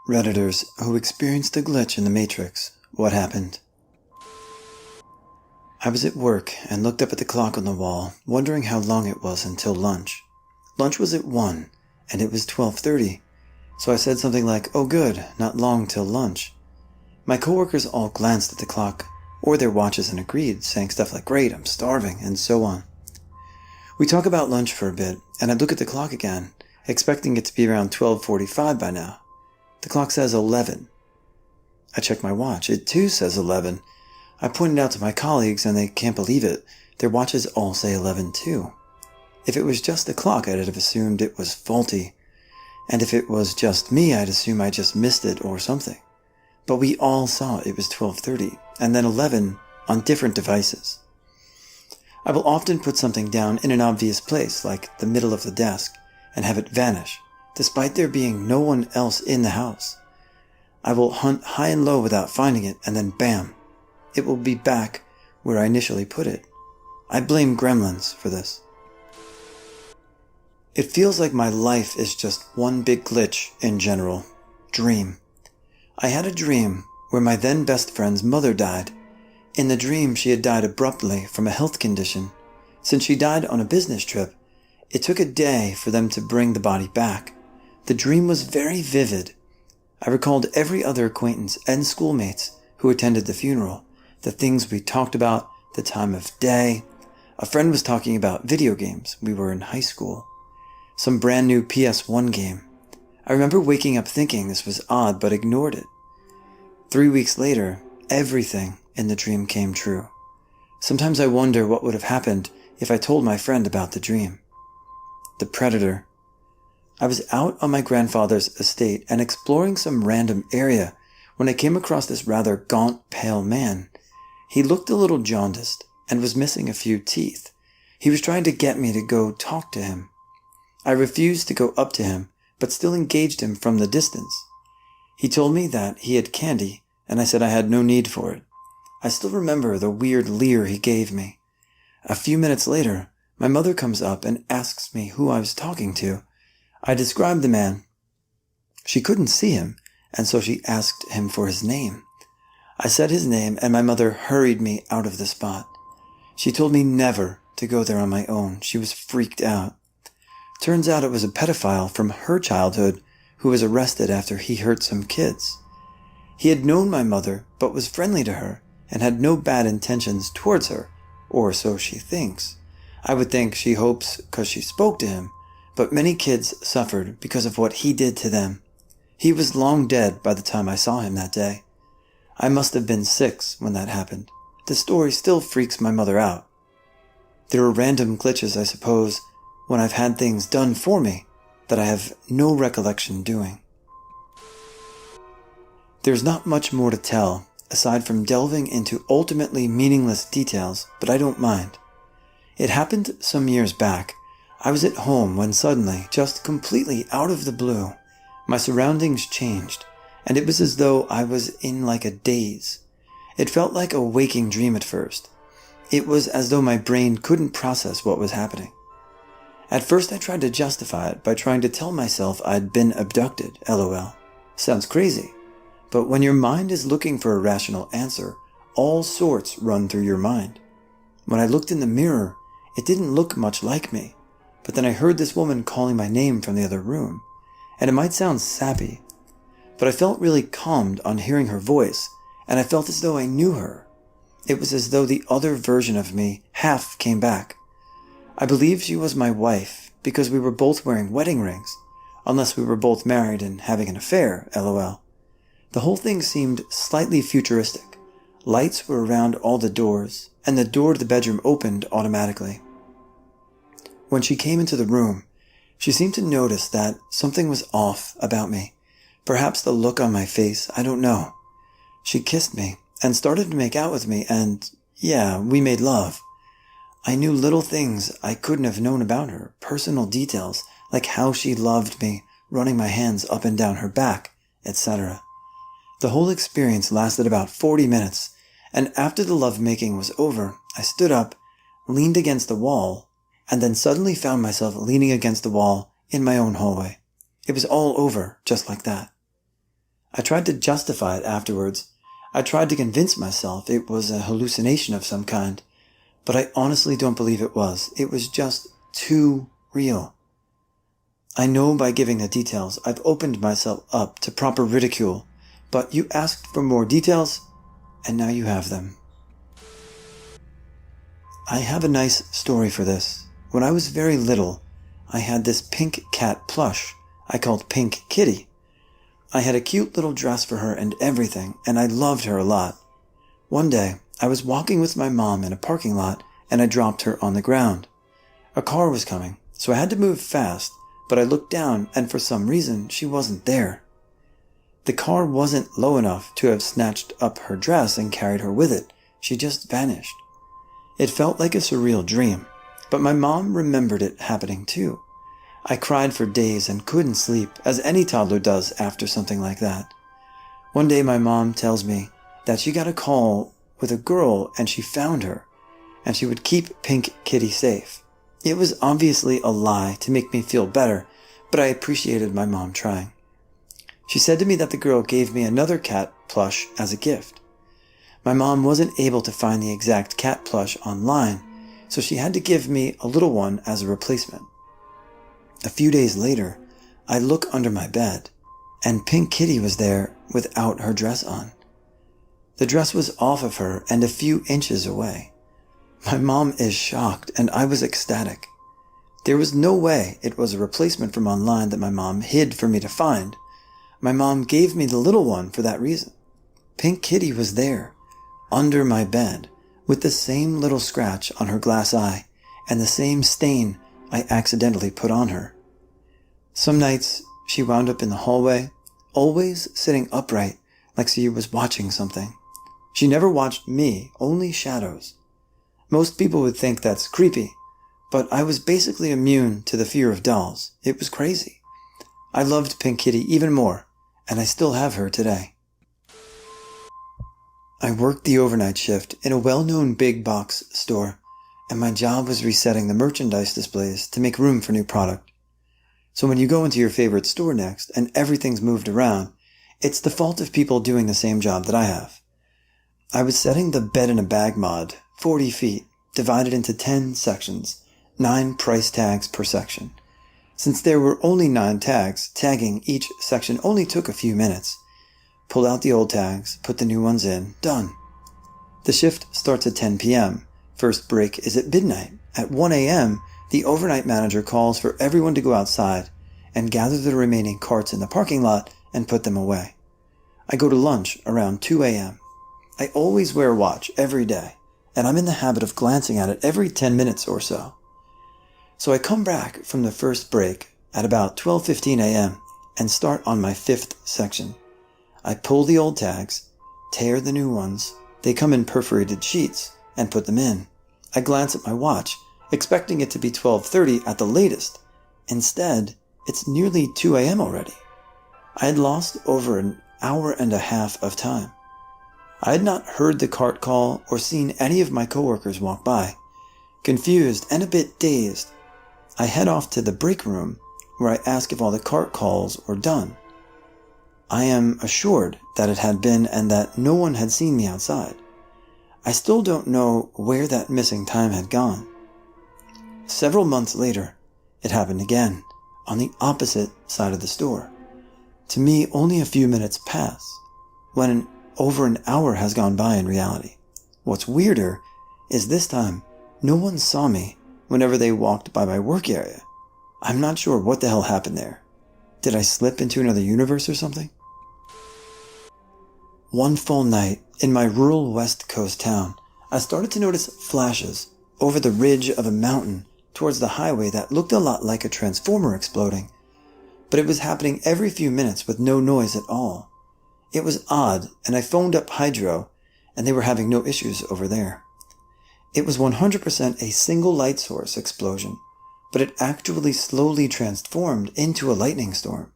Redditors who experienced a glitch in the Matrix. What happened? I was at work and looked up at the clock on the wall, wondering how long it was until lunch. Lunch was at 1, and it was 12:30, so I said something like, "Oh good, not long till lunch." My coworkers all glanced at the clock, or their watches, and agreed, saying stuff like, "Great, I'm starving," and so on. We talk about lunch for a bit, and I look at the clock again, expecting it to be around 12:45 by now. The clock says 11. I check my watch. It too says 11. I point it out to my colleagues and they can't believe it. Their watches all say 11 too. If it was just the clock, I'd have assumed it was faulty. And if it was just me, I'd assume I just missed it or something. But we all saw it was 12:30 and then 11 on different devices. I will often put something down in an obvious place, like the middle of the desk, and have it vanish, despite there being no one else in the house. I will hunt high and low without finding it, and then bam, it will be back where I initially put it. I blame gremlins for this. It feels like my life is just one big glitch in general. Dream. I had a dream where my then best friend's mother died. In the dream, she had died abruptly from a health condition. Since she died on a business trip, it took a day for them to bring the body back. The dream was very vivid. I recalled every other acquaintance and schoolmates who attended the funeral, the things we talked about, the time of day. A friend was talking about video games. We were in high school. Some brand new PS1 game. I remember waking up thinking this was odd, but ignored it. 3 weeks later, everything in the dream came true. Sometimes I wonder what would have happened if I told my friend about the dream. The Predator. I was out on my grandfather's estate and exploring some random area when I came across this rather gaunt, pale man. He looked a little jaundiced and was missing a few teeth. He was trying to get me to go talk to him. I refused to go up to him, but still engaged him from the distance. He told me that he had candy, and I said I had no need for it. I still remember the weird leer he gave me. A few minutes later, my mother comes up and asks me who I was talking to. I described the man. She couldn't see him, and so she asked him for his name. I said his name, and my mother hurried me out of the spot. She told me never to go there on my own. She was freaked out. Turns out it was a pedophile from her childhood who was arrested after he hurt some kids. He had known my mother, but was friendly to her, and had no bad intentions towards her, or so she thinks. I would think she hopes because she spoke to him, but many kids suffered because of what he did to them. He was long dead by the time I saw him that day. I must have been 6 when that happened. The story still freaks my mother out. There are random glitches, I suppose, when I've had things done for me that I have no recollection doing. There's not much more to tell, aside from delving into ultimately meaningless details, but I don't mind. It happened some years back. I was at home when suddenly, just completely out of the blue, my surroundings changed, and it was as though I was in like a daze. It felt like a waking dream at first. It was as though my brain couldn't process what was happening. At first I tried to justify it by trying to tell myself I'd been abducted, lol. Sounds crazy. But when your mind is looking for a rational answer, all sorts run through your mind. When I looked in the mirror, it didn't look much like me. But then I heard this woman calling my name from the other room. And it might sound sappy, but I felt really calmed on hearing her voice, and I felt as though I knew her. It was as though the other version of me half came back. I believe she was my wife because we were both wearing wedding rings, unless we were both married and having an affair, lol. The whole thing seemed slightly futuristic. Lights were around all the doors, and the door to the bedroom opened automatically. When she came into the room, she seemed to notice that something was off about me. Perhaps the look on my face, I don't know. She kissed me and started to make out with me, and yeah, we made love. I knew little things I couldn't have known about her, personal details, like how she loved me, running my hands up and down her back, etc. The whole experience lasted about 40 minutes, and after the lovemaking was over, I stood up, leaned against the wall, and then suddenly found myself leaning against the wall in my own hallway. It was all over, just like that. I tried to justify it afterwards. I tried to convince myself it was a hallucination of some kind, but I honestly don't believe it was. It was just too real. I know by giving the details I've opened myself up to proper ridicule, but you asked for more details, and now you have them. I have a nice story for this. When I was very little, I had this pink cat plush I called Pink Kitty. I had a cute little dress for her and everything, and I loved her a lot. One day, I was walking with my mom in a parking lot, and I dropped her on the ground. A car was coming, so I had to move fast, but I looked down, and for some reason, she wasn't there. The car wasn't low enough to have snatched up her dress and carried her with it. She just vanished. It felt like a surreal dream, but my mom remembered it happening too. I cried for days and couldn't sleep, as any toddler does after something like that. One day my mom tells me that she got a call with a girl and she found her, and she would keep Pink Kitty safe. It was obviously a lie to make me feel better, but I appreciated my mom trying. She said to me that the girl gave me another cat plush as a gift. My mom wasn't able to find the exact cat plush online, so she had to give me a little one as a replacement. A few days later, I look under my bed, and Pink Kitty was there without her dress on. The dress was off of her and a few inches away. My mom is shocked, and I was ecstatic. There was no way it was a replacement from online that my mom hid for me to find. My mom gave me the little one for that reason. Pink Kitty was there, under my bed, with the same little scratch on her glass eye and the same stain I accidentally put on her. Some nights she wound up in the hallway, always sitting upright like she was watching something. She never watched me, only shadows. Most people would think that's creepy, but I was basically immune to the fear of dolls. It was crazy. I loved Pink Kitty even more, and I still have her today. I worked the overnight shift in a well-known big box store, and my job was resetting the merchandise displays to make room for new product. So when you go into your favorite store next and everything's moved around, it's the fault of people doing the same job that I have. I was setting the bed in a bag mod, 40 feet, divided into 10 sections, 9 price tags per section. Since there were only 9 tags, tagging each section only took a few minutes. Pull out the old tags, put the new ones in, done. The shift starts at 10 p.m. First break is at midnight. At 1 a.m., the overnight manager calls for everyone to go outside and gather the remaining carts in the parking lot and put them away. I go to lunch around 2 a.m. I always wear a watch every day, and I'm in the habit of glancing at it every 10 minutes or so. So I come back from the first break at about 12:15 a.m. and start on my 5th section. I pull the old tags, tear the new ones, they come in perforated sheets, and put them in. I glance at my watch, expecting it to be 12:30 at the latest. Instead, it's nearly 2 a.m. already. I had lost over an hour and a half of time. I had not heard the cart call or seen any of my coworkers walk by. Confused and a bit dazed, I head off to the break room where I ask if all the cart calls were done. I am assured that it had been and that no one had seen me outside. I still don't know where that missing time had gone. Several months later, it happened again, on the opposite side of the store. To me, only a few minutes pass, when over an hour has gone by in reality. What's weirder is this time, no one saw me whenever they walked by my work area. I'm not sure what the hell happened there. Did I slip into another universe or something? One full night, in my rural West Coast town, I started to notice flashes over the ridge of a mountain towards the highway that looked a lot like a transformer exploding, but it was happening every few minutes with no noise at all. It was odd, and I phoned up Hydro, and they were having no issues over there. It was 100% a single light source explosion, but it actually slowly transformed into a lightning storm.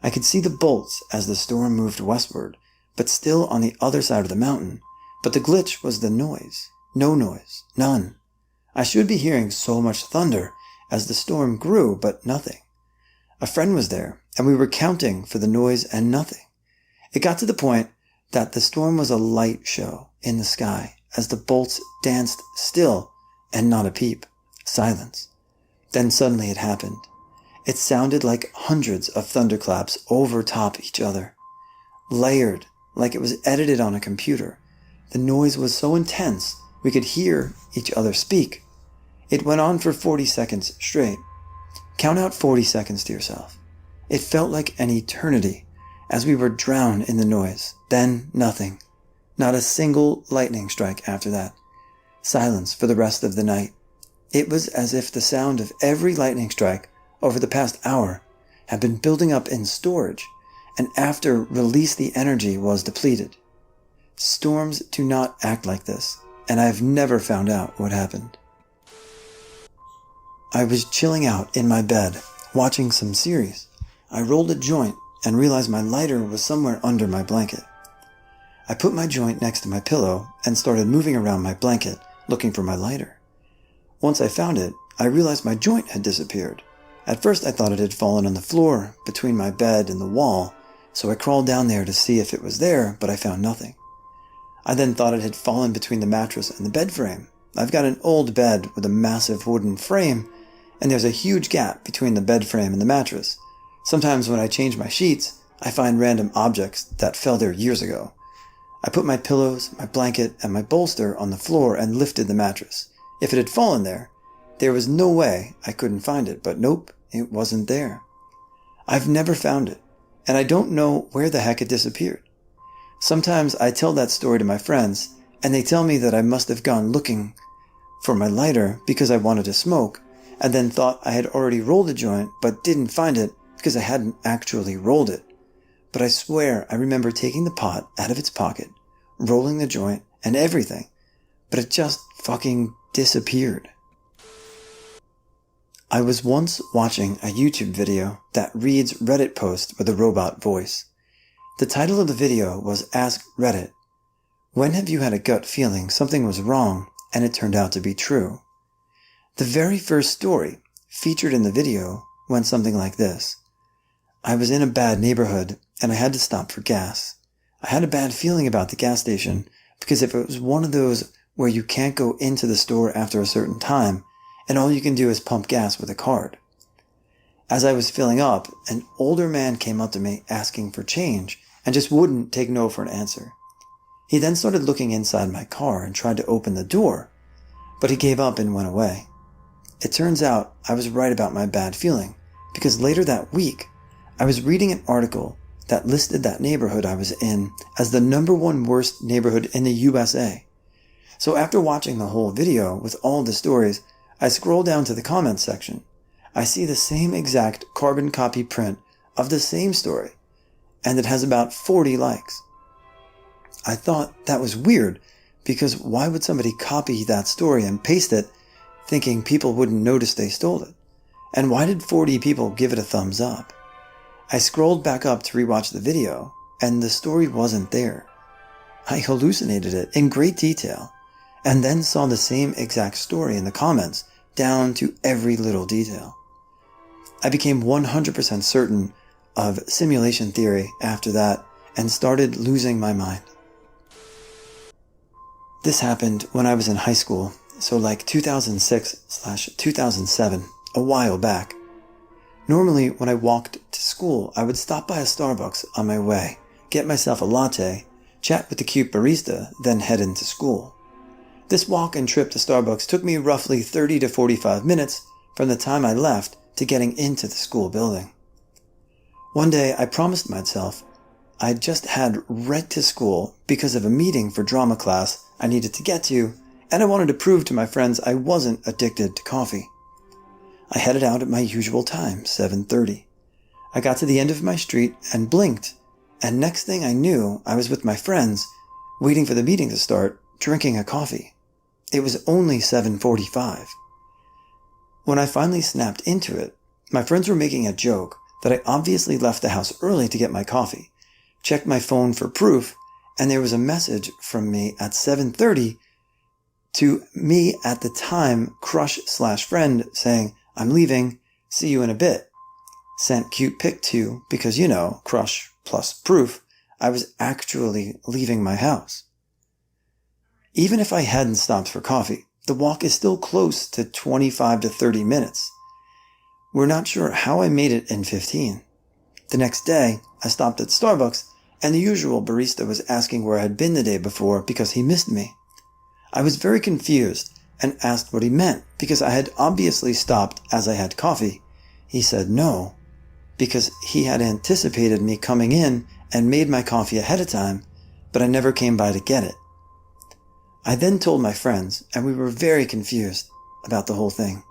I could see the bolts as the storm moved westward, but still on the other side of the mountain. But the glitch was the noise. No noise. None. I should be hearing so much thunder as the storm grew, but nothing. A friend was there, and we were counting for the noise and nothing. It got to the point that the storm was a light show in the sky as the bolts danced still and not a peep. Silence. Then suddenly it happened. It sounded like hundreds of thunderclaps overtop each other. Layered, like it was edited on a computer. The noise was so intense we could hear each other speak. It went on for 40 seconds straight. Count out 40 seconds to yourself. It felt like an eternity as we were drowned in the noise. Then nothing. Not a single lightning strike after that. Silence for the rest of the night. It was as if the sound of every lightning strike over the past hour had been building up in storage, and after release the energy was depleted. Storms do not act like this, and I have never found out what happened. I was chilling out in my bed, watching some series. I rolled a joint and realized my lighter was somewhere under my blanket. I put my joint next to my pillow and started moving around my blanket, looking for my lighter. Once I found it, I realized my joint had disappeared. At first I thought it had fallen on the floor between my bed and the wall, so I crawled down there to see if it was there, but I found nothing. I then thought it had fallen between the mattress and the bed frame. I've got an old bed with a massive wooden frame, and there's a huge gap between the bed frame and the mattress. Sometimes when I change my sheets, I find random objects that fell there years ago. I put my pillows, my blanket, and my bolster on the floor and lifted the mattress. If it had fallen there was no way I couldn't find it, but nope, it wasn't there. I've never found it, and I don't know where the heck it disappeared. Sometimes I tell that story to my friends, and they tell me that I must have gone looking for my lighter because I wanted to smoke, and then thought I had already rolled a joint, but didn't find it because I hadn't actually rolled it. But I swear I remember taking the pot out of its pocket, rolling the joint, and everything, but it just fucking disappeared. I was once watching a YouTube video that reads Reddit posts with a robot voice. The title of the video was Ask Reddit, when have you had a gut feeling something was wrong and it turned out to be true? The very first story featured in the video went something like this. I was in a bad neighborhood and I had to stop for gas. I had a bad feeling about the gas station because if it was one of those where you can't go into the store after a certain time and all you can do is pump gas with a card. As I was filling up, an older man came up to me asking for change and just wouldn't take no for an answer. He then started looking inside my car and tried to open the door, but he gave up and went away. It turns out I was right about my bad feeling because later that week, I was reading an article that listed that neighborhood I was in as the #1 worst neighborhood in the USA. So after watching the whole video with all the stories, I scroll down to the comments section. I see the same exact carbon copy print of the same story, and it has about 40 likes. I thought that was weird because why would somebody copy that story and paste it thinking people wouldn't notice they stole it? And why did 40 people give it a thumbs up? I scrolled back up to rewatch the video, and the story wasn't there. I hallucinated it in great detail, and then saw the same exact story in the comments, down to every little detail. I became 100% certain of simulation theory after that, and started losing my mind. This happened when I was in high school, so like 2006/2007, a while back. Normally, when I walked to school, I would stop by a Starbucks on my way, get myself a latte, chat with the cute barista, then head into school. This walk and trip to Starbucks took me roughly 30 to 45 minutes from the time I left to getting into the school building. One day, I promised myself I'd just had read to school because of a meeting for drama class I needed to get to, and I wanted to prove to my friends I wasn't addicted to coffee. I headed out at my usual time, 7:30. I got to the end of my street and blinked, and next thing I knew, I was with my friends, waiting for the meeting to start, drinking a coffee. It was only 7:45. When I finally snapped into it, my friends were making a joke that I obviously left the house early to get my coffee, checked my phone for proof, and there was a message from me at 7:30 to me at the time crush/friend saying, I'm leaving, see you in a bit. Sent cute pic to, because crush plus proof, I was actually leaving my house. Even if I hadn't stopped for coffee, the walk is still close to 25 to 30 minutes. We're not sure how I made it in 15. The next day, I stopped at Starbucks, and the usual barista was asking where I had been the day before because he missed me. I was very confused and asked what he meant because I had obviously stopped as I had coffee. He said no, because he had anticipated me coming in and made my coffee ahead of time, but I never came by to get it. I then told my friends, and we were very confused about the whole thing.